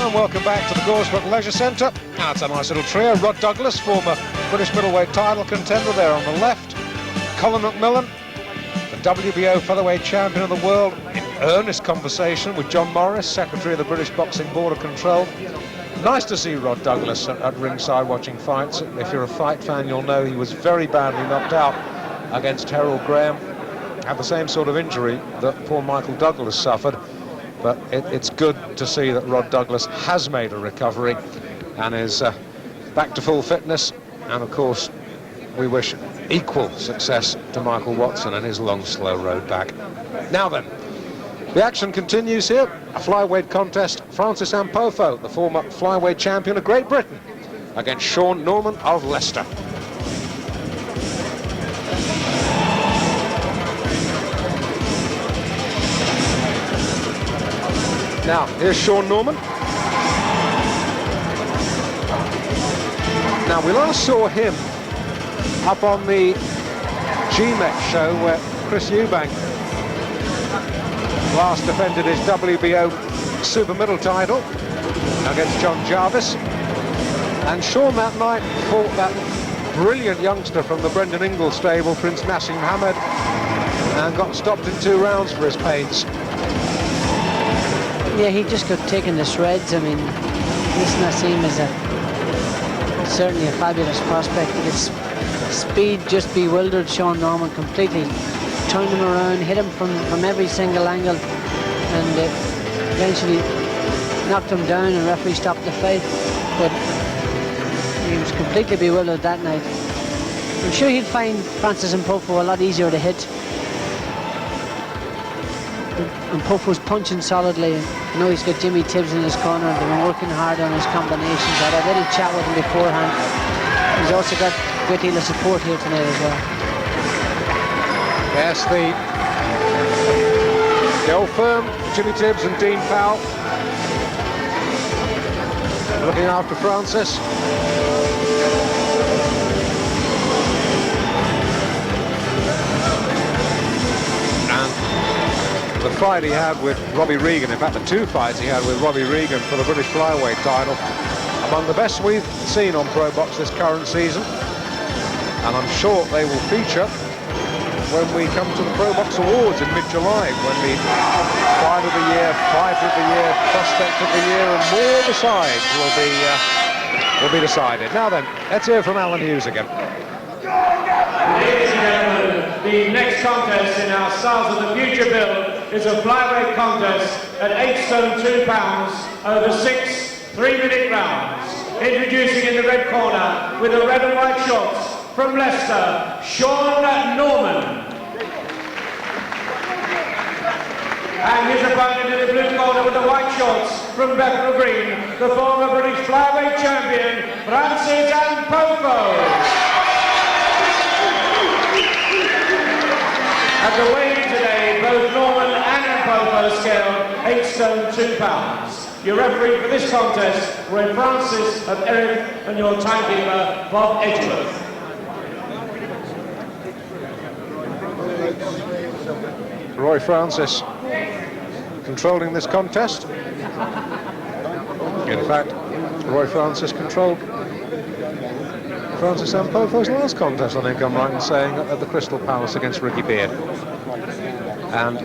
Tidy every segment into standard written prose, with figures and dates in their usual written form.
And welcome back to the Goresbrook Leisure Centre. That's a nice little trio. Rod Douglas, former British middleweight title contender there on the left. Colin McMillan, the WBO featherweight champion of the world, in earnest conversation with John Morris, secretary of the British Boxing Board of Control. Nice to see Rod Douglas at ringside watching fights. If you're a fight fan, you'll know he was very badly knocked out against Harold Graham. Had the same sort of injury that poor Michael Douglas suffered. But it's good to see that Rod Douglas has made a recovery and is back to full fitness. And of course, we wish equal success to Michael Watson and his long, slow road back. Now then, the action continues here. A flyweight contest. Francis Ampofo, the former flyweight champion of Great Britain, against Shaun Norman of Leicester. Now, here's Shaun Norman. Now, we last saw him up on the GMET show where Chris Eubank last defended his WBO super middle title against John Jarvis. And Shaun that night fought that brilliant youngster from the Brendan Ingalls stable, Prince Nassim Hamed, and got stopped in 2 rounds for his pains. Yeah, he just got taken to shreds. I mean, this Nassim is certainly a fabulous prospect. His speed just bewildered Shaun Norman completely. Turned him around, hit him from every single angle, and eventually knocked him down, and referee stopped the fight. But he was completely bewildered that night. I'm sure he'd find Francis Ampofo a lot easier to hit. Ampofo's punching solidly. I know he's got Jimmy Tibbs in his corner. They've been working hard on his combinations. I had a little chat with him beforehand. He's also got a great deal of support here tonight as well. Yes, the old firm, Jimmy Tibbs and Dean Powell, looking after Francis. The fight he had with Robbie Regan, in fact the 2 fights he had with Robbie Regan for the British flyweight title, among the best we've seen on Pro Box this current season, and I'm sure they will feature when we come to the Pro Box Awards in mid-July, when the Fight of the Year, Fighter of the Year, Prospect of the Year and more besides will be decided. Now then, let's hear from Alan Hughes again. Ladies and gentlemen, the next contest in our Stars of the Future build is a flyweight contest at 8 stone 2 pounds over 6 3-minute rounds. Introducing in the red corner with the red and white shorts from Leicester, Shaun Norman. And his opponent in the blue corner with the white shorts from Bethnal Green, the former British flyweight champion, Francis Ampofo. At the weigh-in today, both Norman and Ampofo scaled 8 stone 2 pounds. Your referee for this contest, Roy Francis of Eric, and your timekeeper, Bob Edgeworth. Roy Francis controlling this contest. In fact, Roy Francis controlled Francis Ampofo's last contest, I think I'm right in saying, at the Crystal Palace against Ricky Beard. And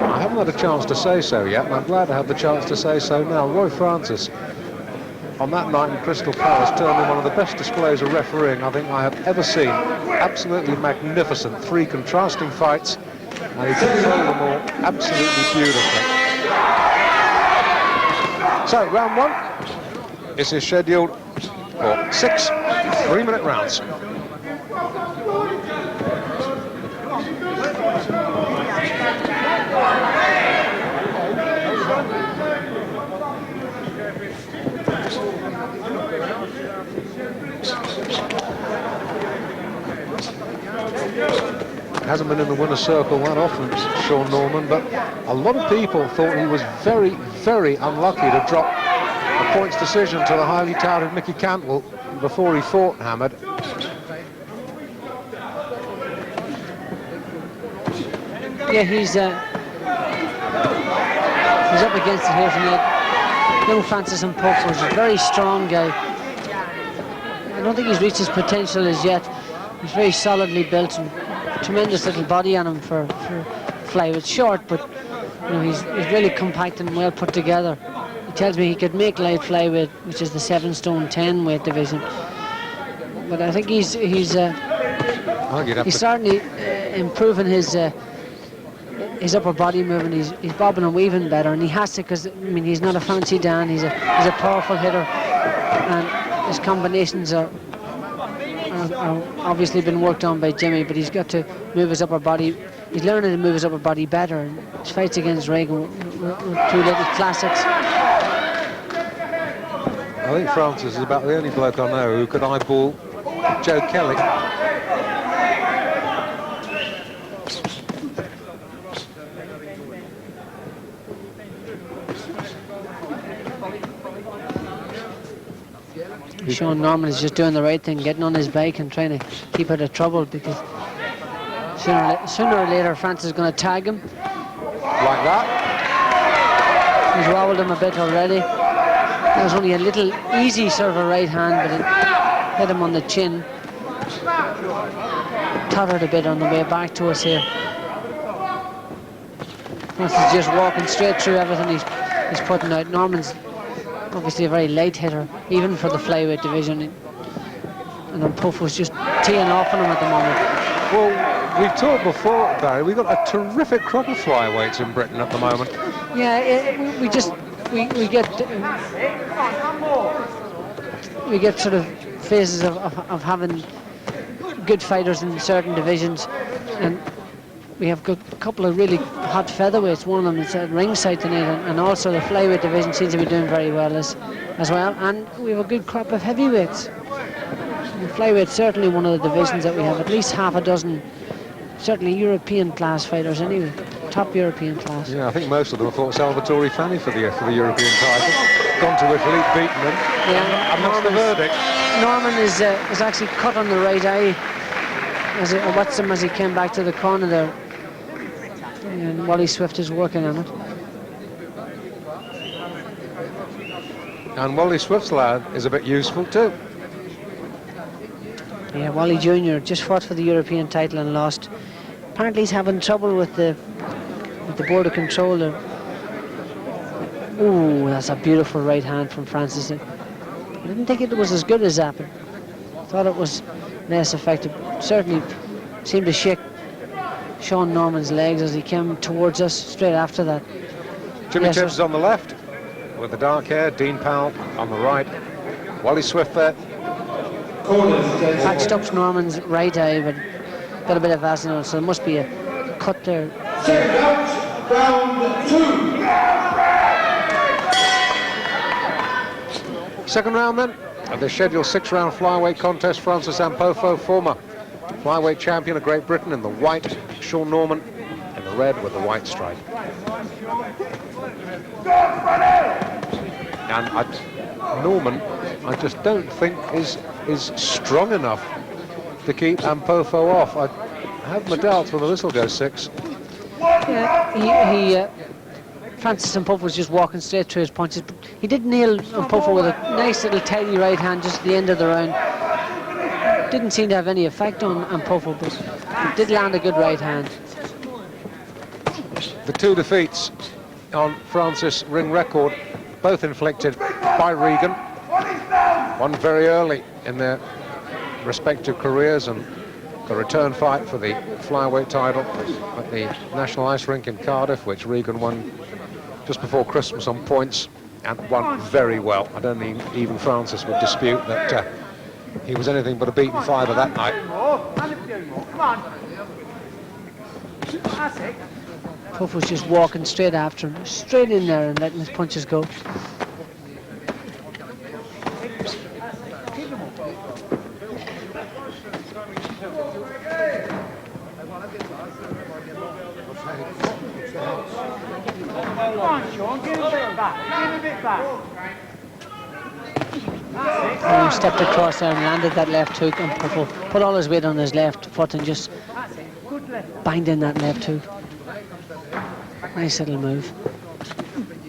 I haven't had a chance to say so yet, and I'm glad to have the chance to say so now. Roy Francis, on that night in Crystal Palace, turned in one of the best displays of refereeing I think I have ever seen. Absolutely magnificent, 3 contrasting fights, and he controlled them all absolutely beautifully. So, round 1, this is scheduled for 6 3-minute rounds. Hasn't been in the winner's circle that often, Shaun Norman, but a lot of people thought he was very, very unlucky to drop a points decision to the highly touted Mickey Cantwell before he fought Hamed. Yeah, he's up against it here tonight. young Francis Ampofo is a very strong guy. I don't think he's reached his potential as yet. He's very solidly built and tremendous little body on him for flyweight. Short, but you know, he's really compact and well put together. He tells me he could make light flyweight, which is the 7 stone 10 weight division. But I think he's certainly improving his upper body movement. He's bobbing and weaving better, and he has to, because I mean he's not a fancy Dan. He's a powerful hitter, and his combinations are obviously been worked on by Jimmy. But he's got to move his upper body. He's learning to move his upper body better. And his fights against Reagan were 2 little classics. I think Francis is about the only bloke I know who could eyeball Joe Kelly. Shaun Norman is just doing the right thing, getting on his bike and trying to keep out of trouble, because sooner or later Francis is going to tag him. Like that. He's wobbled him a bit already. That was only a little easy sort of a right hand, but it hit him on the chin. Tottered a bit on the way back to us here. Francis just walking straight through everything he's putting out. Norman's obviously a very light hitter, even for the flyweight division. And Ampofo's just teeing off on him at the moment. Well, we've talked before, Barry, we've got a terrific crop of flyweights in Britain at the moment. Yeah, we get sort of phases of having good fighters in certain divisions, and we have got a couple of really hot featherweights. One of them is at ringside tonight, and also the flyweight division seems to be doing very well as well. And we have a good crop of heavyweights. And flyweight's certainly one of the divisions that we have at least half a dozen, certainly European class fighters anyway, top European class. Yeah, I think most of them fought Salvatore Fanni for the European title. Gone to Italy, beaten them. Yeah, and that's the verdict. Norman is actually cut on the right eye. I watched him as he came back to the corner there. And Wally Swift is working on it. And Wally Swift's lad is a bit useful too. Yeah, Wally Jr. just fought for the European title and lost. Apparently he's having trouble with the border controller. Ooh, that's a beautiful right hand from Francis. I didn't think it was as good as Zappin. Thought it was less effective. Certainly seemed to shake Shaun Norman's legs as he came towards us straight after that. Jimmy Tibbs is on the left with the dark hair, Dean Powell on the right. Wally Swift there. Patched up Norman's right eye, but got a bit of acid on it, so there must be a cut there. Round 2. Second round then, of the scheduled 6-round flyweight contest. Francis Ampofo, former flyweight champion of Great Britain, in the white. Shaun Norman in the red with the white stripe. And Norman, I just don't think is strong enough to keep Ampofo off. I have my doubts whether this will go 6. Yeah, Francis Ampofo was just walking straight through his punches. But he did nail Ampofo with a nice little tidy right hand just at the end of the round. Didn't seem to have any effect on Ampofo, but he did land a good right hand. The 2 defeats on Francis' ring record, both inflicted by Regan. One very early in their respective careers, and the return fight for the flyweight title at the National Ice Rink in Cardiff, which Regan won just before Christmas on points, and won very well. I don't think even Francis would dispute that he was anything but a beaten fighter that night. Puff was just walking straight after him, straight in there and letting his punches go. Come on, Shaun, give him a bit back. Give him a bit back. He stepped across there and landed that left hook, and Puff put all his weight on his left foot and just banged in that left hook. Nice little move.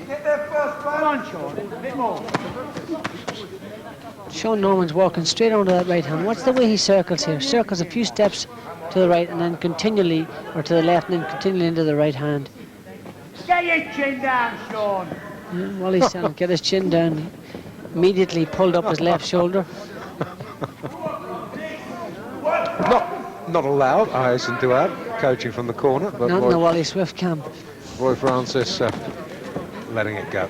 Get there first, Come on, Shaun. A bit more. Shaun Norman's walking straight onto that right hand. What's the way he circles here? Circles a few steps to the right and then continually, or to the left and then continually into the right hand. Get your chin down, Shaun. Yeah, Wally's saying, get his chin down. Immediately pulled up his left shoulder. Not allowed, I hasten to add, coaching from the corner, but Not in the Wally Swift camp. Roy Francis letting it go.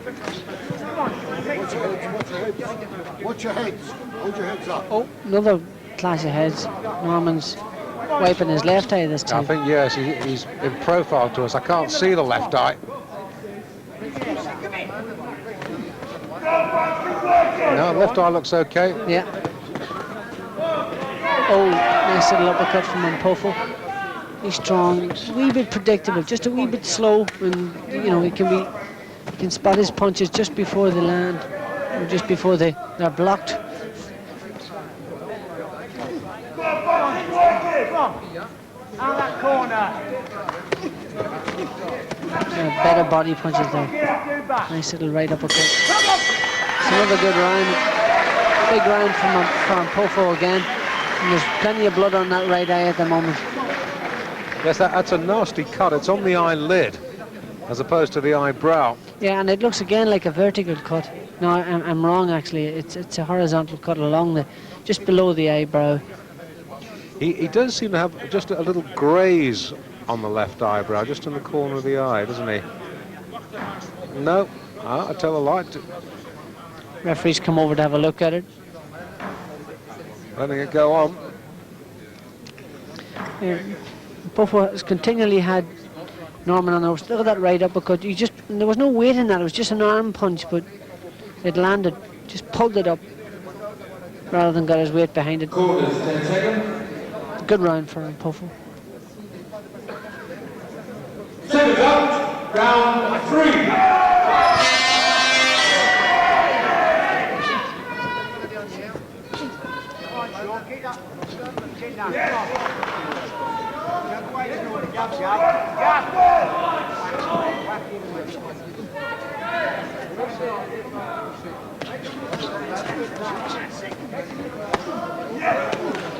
Watch your heads. Hold your heads up. Oh, another clash of heads. Norman's wiping his left eye this I time. think, yes, he's in profile to us. I can't see the left eye. No, left eye looks okay. Yeah. Oh, nice little uppercut from Ampofo. He's strong, a wee bit predictable, just a wee bit slow, and you know he can spot his punches just before they land, or just before they're blocked. Out that corner. Better body punches there. Nice little right uppercut. It's another good round. Big round from Ampofo again. And there's plenty of blood on that right eye at the moment. Yes, that's a nasty cut. It's on the eyelid, as opposed to the eyebrow. Yeah, and it looks again like a vertical cut. No, I'm wrong actually. It's a horizontal cut along the, just below the eyebrow. He does seem to have just a little graze on the left eyebrow, just in the corner of the eye, doesn't he? No, I tell a lie. Referee's come over to have a look at it. Letting it go on. Yeah. Buffo has continually had Norman on the ropes. Look at that right uppercut. There was no weight in that. It was just an arm punch, but it landed. Just pulled it up rather than got his weight behind it. Good round for Ampofo. Second round, round 3.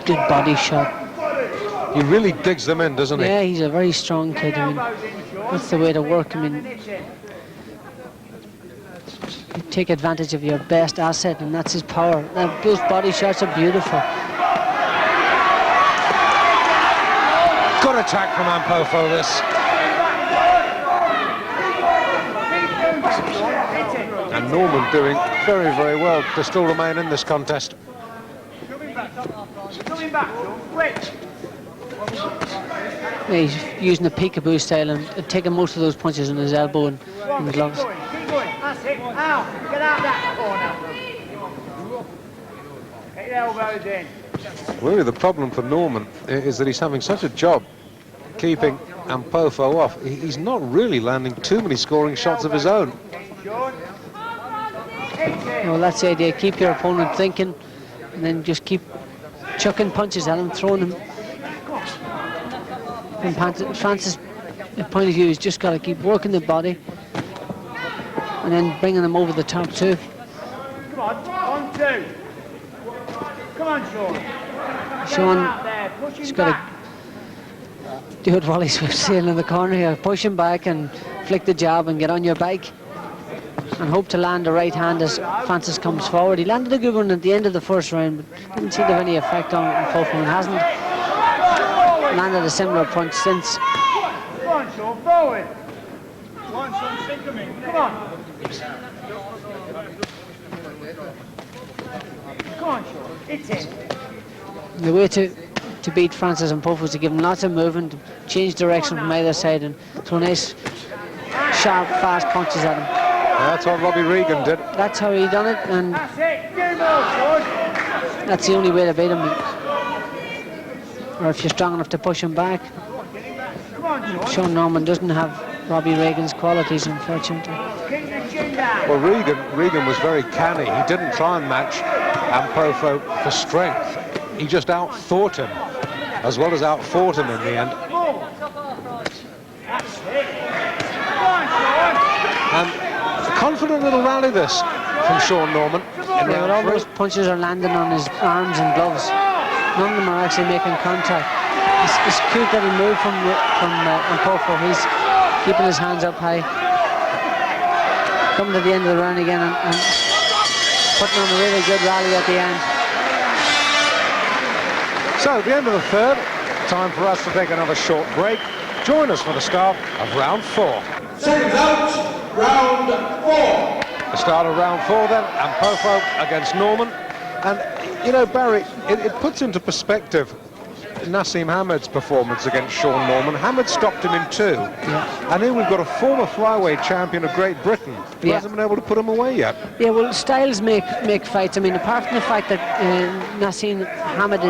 Good body shot. He really digs them in, doesn't he? Yeah, he's a very strong kid. I mean, that's the way to work. I mean, you take advantage of your best asset, and that's his power. Now, those body shots are beautiful. Good attack from Ampofo, this. And Norman doing very, very well to still remain in this contest. Coming back, quick. Yeah, he's using the peekaboo style and taking most of those punches on his elbow and in the gloves. Keep going, that's it. Out, get out that corner. Get your elbows in. Really, the problem for Norman is that he's having such a job keeping Ampofo off. He's not really landing too many scoring shots of his own. Well, that's the idea. Keep your opponent thinking, and then just keep chucking punches at him, throwing him. From Francis' point of view, he's just got to keep working the body, and then bringing them over the top too. Come on, 1, 2. Come on, Shaun. Shaun has got to do what Wally Swift's saying in the corner here. Push him back and flick the jab and get on your bike. And hope to land a right hand as Francis comes forward. He landed a good one at the end of the first round, but didn't seem to have any effect on Ampofo, and hasn't landed a similar punch since. Come on, Shaun, forward. Come on, Shaun, stick him in. Come on. Come on, Shaun, it's in. The way to beat Francis Ampofo is to give him lots of movement, to change direction from either side, and throw nice, sharp, fast punches at him. That's what Robbie Regan did. That's how he done it, and That's it. Give more, Shaun. that's the only way to beat him. Or if you're strong enough to push him back. Come on, Shaun. Shaun Norman doesn't have Robbie Regan's qualities, unfortunately. Keep the chin down. Well, Regan was very canny. He didn't try and match Ampofo for strength. He just outthought him, as well as outfought him in the end. That's it. Come on, Shaun. And confident little rally this from Shaun Norman. Yeah, but all those punches are landing on his arms and gloves. None of them are actually making contact. It's cute that he moved from Ampofo. He's keeping his hands up high. Coming to the end of the round again and putting on a really good rally at the end. So, at the end of the third, time for us to take another short break. Join us for the start of round 4. Seconds out, round 4. The start of round 4 then, Ampofo against Norman. And, you know, Barry, it puts into perspective Nassim Hamed's performance against Shaun Norman. Hamed stopped him in 2. Yeah. And here we've got a former flyweight champion of Great Britain who hasn't been able to put him away yet. Yeah, well, styles make fights. I mean, apart from the fact that Nassim Hamed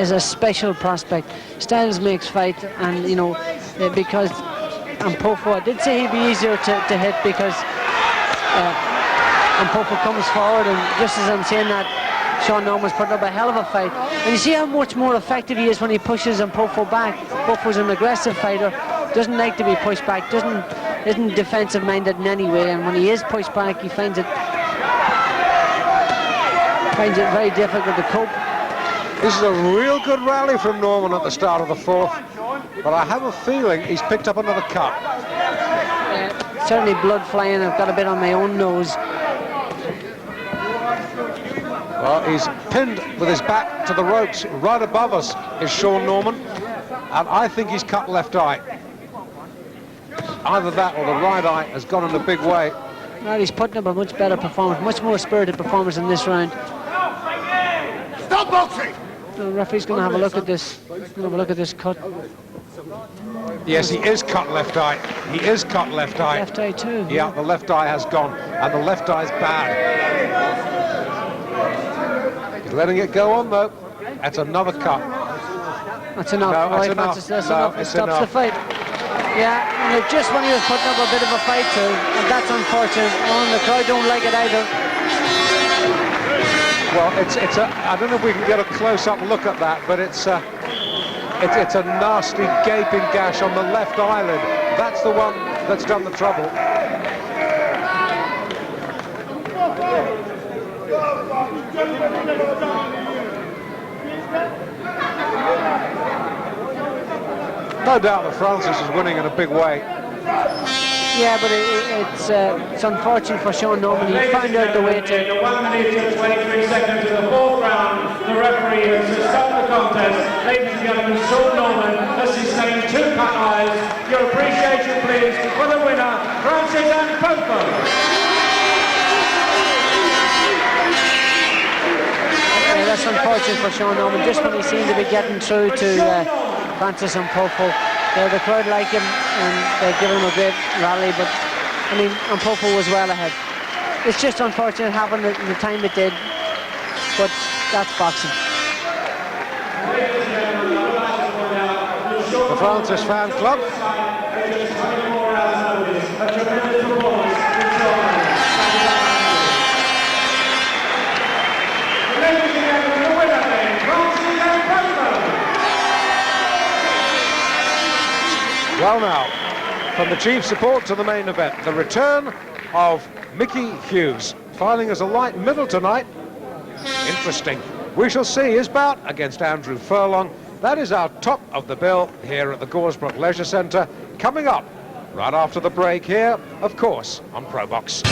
is a special prospect, styles makes fight, and, you know, because Ampofo, I did say he'd be easier to hit because Ampofo comes forward, and just as I'm saying that, Shaun Norman's putting up a hell of a fight. And you see how much more effective he is when he pushes Ampofo back. Ampofo an aggressive fighter, doesn't like to be pushed back, isn't defensive minded in any way, and when he is pushed back, he finds it very difficult to cope. This is a real good rally from Norman at the start of the 4th, but I have a feeling he's picked up another cut. Certainly blood flying. I've got a bit on my own nose. Well, he's pinned with his back to the ropes. Right above us is Shaun Norman, and I think he's cut left eye. Either that or the right eye has gone in a big way. Well, he's putting up a much better performance, much more spirited performance in this round. Stop boxing! The referee's going to have a look at this. He's going to have a look at this cut. Yes, he is cut left eye. He is cut left eye. Left eye too. Yeah, the left eye has gone, and the left eye's bad. He's letting it go on, though. That's another cut. That's enough. No, that's Right, enough. Francis, that's No, enough. It it's stops enough. the fight. Yeah, and just when he was putting up a bit of a fight too, and that's unfortunate. Oh, and the crowd don't like it either. Well, it's a. I don't know if we can get a close-up look at that, but it's a nasty gaping gash on the left eyelid. That's the one that's done the trouble. No doubt that Francis is winning in a big way. Yeah, but it's unfortunate for Shaun Norman. He found out the way to. In the 1 minute and 23 seconds of the 4th round, the referee has stopped the contest. Ladies and gentlemen, Shaun Norman has sustained 2 cut eyes. Your appreciation, please, for the winner, Francis Ampofo. Yeah, that's unfortunate for Shaun Norman. Just when he seemed to be getting through to Francis Ampofo, the crowd like him and they're giving him a great rally, but I mean, Ampofo was well ahead. It's just unfortunate it happened at the time it did, but that's boxing. The Francis fan club. Well now, from the chief support to the main event, the return of Mickey Hughes, filing as a light middle tonight. Interesting. We shall see his bout against Andrew Furlong. That is our top of the bill here at the Goresbrook Leisure Centre, coming up right after the break here, of course, on ProBox.